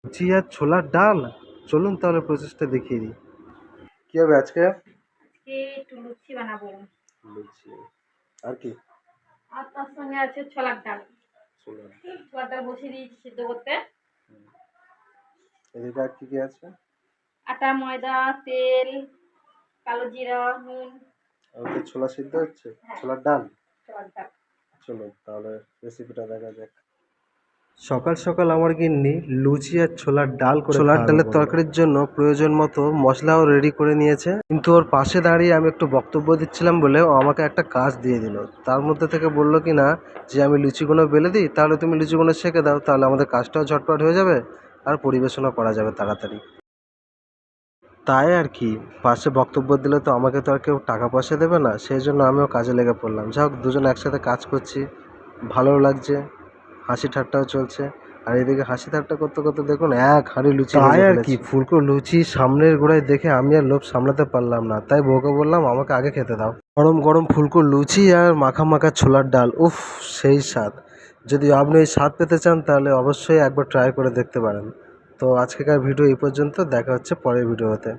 লুচি আর ছোলার ডাল। চলুন তাহলে প্রসেসটা দেখিয়ে দিই। কি হবে আজকে? আজকে একটু লুচি বানাবো। লুচি আর কি? আর তার সঙ্গে আছে ছোলার ডাল। ছোলার ছোলার ডাল বসিয়ে দিয়েছি সিদ্ধ করতে। এদিকে আর কি কি আছে? আটা, ময়দা, তেল, কালো জিরা, নুন। ওতে ছোলা সিদ্ধ হচ্ছে, ছোলার ডাল। ছোলার ডাল। চলো তাহলে রেসিপিটা দেখা যাক। সকাল সকাল আমার গিন্নি লুচি আর ছোলার ডাল করে ছোলার ডালের তরকারির জন্য প্রয়োজন মতো মশলাও রেডি করে নিয়েছে, কিন্তু ওর পাশে দাঁড়িয়ে আমি একটু বক্তব্য দিচ্ছিলাম বলে ও আমাকে একটা কাজ দিয়ে দিল। তার মধ্যে থেকে বলল কি না যে আমি লুচিগুলো বেলে দিই, তাহলে তুমি লুচিগুলো সেঁকে দাও, তাহলে আমাদের কাজটাও ঝটপট হয়ে যাবে আর পরিবেশনও করা যাবে তাড়াতাড়ি। তাই আর কি, পাশে বক্তব্য দিলে তো আমাকে তো আর কেউ টাকা পয়সা দেবে না, সেই জন্য আমিও কাজে লেগে পড়লাম। যাই হোক, দুজন একসাথে কাজ করছি, ভালোও লাগছে, হাসি ঠাট্টাও চলছে। আর এদিকে হাসি ঠাট্টা করতে করতে দেখুন এক হাঁড়ি লুচি তাই আর কি ফুলকো লুচি সামনের গোড়ায় দেখে আমি আর লোভ সামলাতে পারলাম না, তাই বউকে বললাম আমাকে আগে খেতে দাও। গরম গরম ফুলকো লুচি আর মাখা মাখা ছোলার ডাল, উফ, সেই স্বাদ। যদি আপনি এই স্বাদ পেতে চান তাহলে অবশ্যই একবার ট্রাই করে দেখতে পারেন। তো আজকেকার ভিডিও এই পর্যন্ত, দেখা হচ্ছে পরের ভিডিওতে।